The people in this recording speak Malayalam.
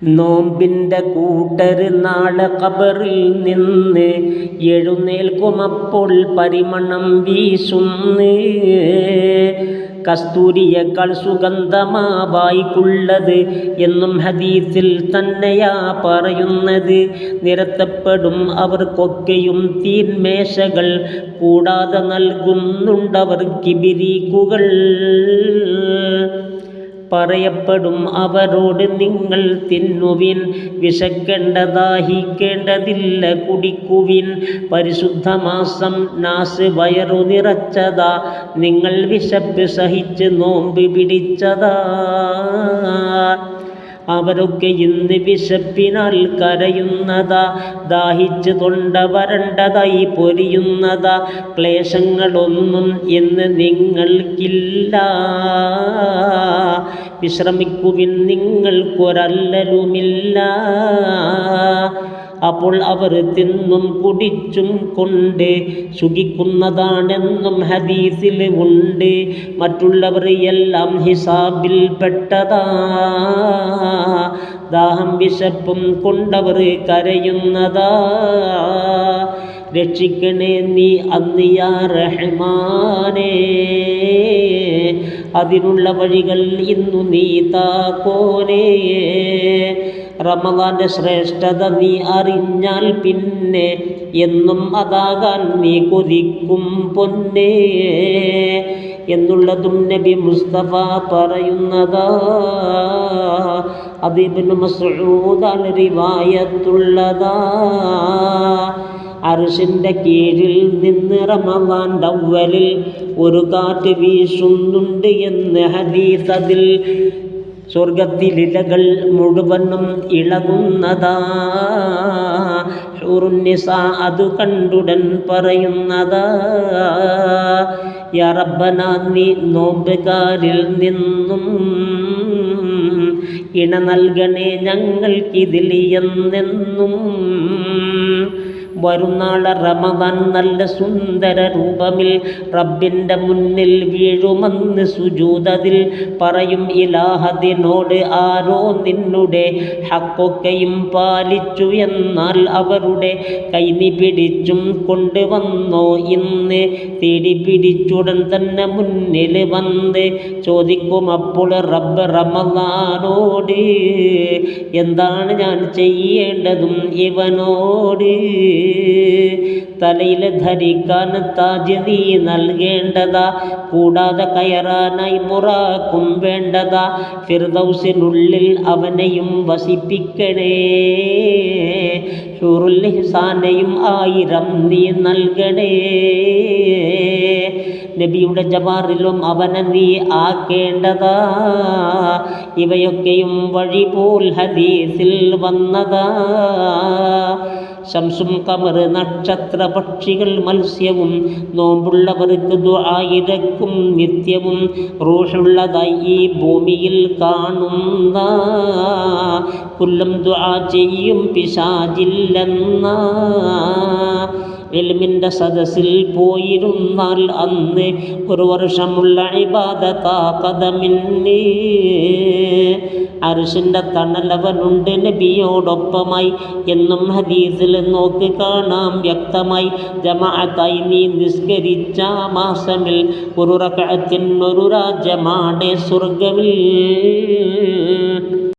നോമ്പിൻ്റെ കൂട്ടര് നാളെ ഖബറിൽ നിന്ന് എഴുന്നേൽക്കുമപ്പോൾ പരിമണം വീശുന്ന്. കസ്തൂരിയേക്കാൾ സുഗന്ധമാവായിക്കുള്ളത് എന്നും ഹദീസിൽ തന്നെയാ പറയുന്നത്. നിരത്തപ്പെടും അവർക്കൊക്കെയും തീന്മേശകൾ, കൂടാതെ നൽകുന്നുണ്ടവർ കിബിരീക്കുകൾ. പറയപ്പെടും അവരോട്, നിങ്ങൾ തിന്നുവിൻ, വിശക്കേണ്ട ദാഹിക്കേണ്ടതില്ല, കുടിക്കുവിൻ. പരിശുദ്ധമാസം നാസ് വയറു നിറച്ചതാ, നിങ്ങൾ വിശപ്പ് സഹിച്ച് നോമ്പ് പിടിച്ചതാ. അവരൊക്കെ ഇന്ന് വിശപ്പിനാൽ കരയുന്നതാ, ദാഹിച്ച് തൊണ്ട വരണ്ടതായി പൊരിയുന്നതാ. ക്ലേശങ്ങളൊന്നും ഇന്ന് നിങ്ങൾക്കില്ല, വിശ്രമിക്കുവിൻ, നിങ്ങൾക്കൊരല്ലലുമില്ല. അപ്പോൾ അവർ തിന്നും കുടിച്ചും കൊണ്ട് സുഖിക്കുന്നതാണെന്നും ഹദീസിൽ ഉണ്ട്. മറ്റുള്ളവർ എല്ലാം ഹിസാബിൽ പെട്ടതാ, ദാഹം വിശപ്പും കൊണ്ടവർ കരയുന്നതാ. രക്ഷിക്കണേ നീ അന്ന് യാ റഹ്മാനേ, അതിനുള്ള വഴികൾ ഇന്നു നീ താക്കോനേ. റമദാന്റെ ശ്രേഷ്ഠത നീ അറിഞ്ഞാൽ പിന്നെ എന്നും അതാകാൻ നീ കൊതിക്കും പൊന്നേ എന്നുള്ളതും നബി മുസ്തഫ പറയുന്നതാ. അത് ഇബ്നു മസ്ഊദാണ് റിവായത്തുള്ളതാ. അർശിൻ്റെ കീഴിൽ നിന്ന് റമദാൻ്റെ അവ്വലിൽ ഒരു കാറ്റ് വീശുന്നുണ്ട് എന്ന് ഹദീസ്. അതിൽ സ്വർഗത്തിലിലകൾ മുഴുവനും ഇളകുന്നതാ. ഹൂറുന്നിസാ അത് കണ്ടുടൻ പറയുന്നതാ, യാ റബ്ബനാ നീ നോമ്പുകാരിൽ നിന്നും ഇണ നൽകണേ ഞങ്ങൾക്കിതിൽ എന്നെന്നും. വരുന്നാളെ റമദാൻ നല്ല സുന്ദര രൂപമിൽ റബ്ബിൻ്റെ മുന്നിൽ വീഴുമെന്ന് സുജൂദതിൽ പറയും, ഇലാഹദിനോട് ആരോ നിന്നുടെ ഹക്കൊക്കെയും പാലിച്ചു, എന്നാൽ അവരുടെ കൈനി പിടിച്ചും കൊണ്ടുവന്നോ ഇന്ന്. തേടി പിടിച്ചുടൻ തന്നെ മുന്നിൽ വന്ന് ചോദിക്കും അപ്പോൾ റബ്ബ് റമദാനോട്, എന്താണ് ഞാൻ ചെയ്യേണ്ടതും ഇവനോട്. തലയിൽ ധരിക്കാൻ താജ് നീ നൽകേണ്ടതാ, കൂടാതെ കയറാനായി ബുറാക്കും വേണ്ടതാ. ഫിർദൗസിനുള്ളിൽ അവനെയും വസിപ്പിക്കണേ, ഹൂറുൽ ഇഹ്സാനെയും 1000 നീ നൽകണേ. നബിയുടെ ജവാറിലും അവനെ നീ ആക്കേണ്ടതാ. ഇവയൊക്കെയും വഴി പോൽ ഹദീസിൽ വന്നതാ. ശംസും ഖമർ നക്ഷത്ര പക്ഷികൾ മത്സ്യവും നോമ്പുള്ളവർക്ക് ദുആയിരക്കും നിത്യവും. റൂഹുള്ളതായി ഈ ഭൂമിയിൽ കാണുന്ന കുല്ലും ദുആ ചെയ്യും പിശാചില്ലെന്ന. ഇൽമിൻ്റെ സദസ്സിൽ പോയിരുന്നാൽ അന്ന് ഒരു വർഷമുള്ള ഇബാദത്താ ഖദമിന്ന്. അർശിൻ്റെ തണലവനുണ്ട് നബിയോടൊപ്പമായി എന്നും ഹദീസിൽ നോക്ക് കാണാം വ്യക്തമായി. ജമാഅത്തായി നീ നിസ്കരിച്ച മാസമിൽ ഒരു റക്അത്തിൻ ഒരു രാജ്യമാണ് സ്വർഗമിൽ.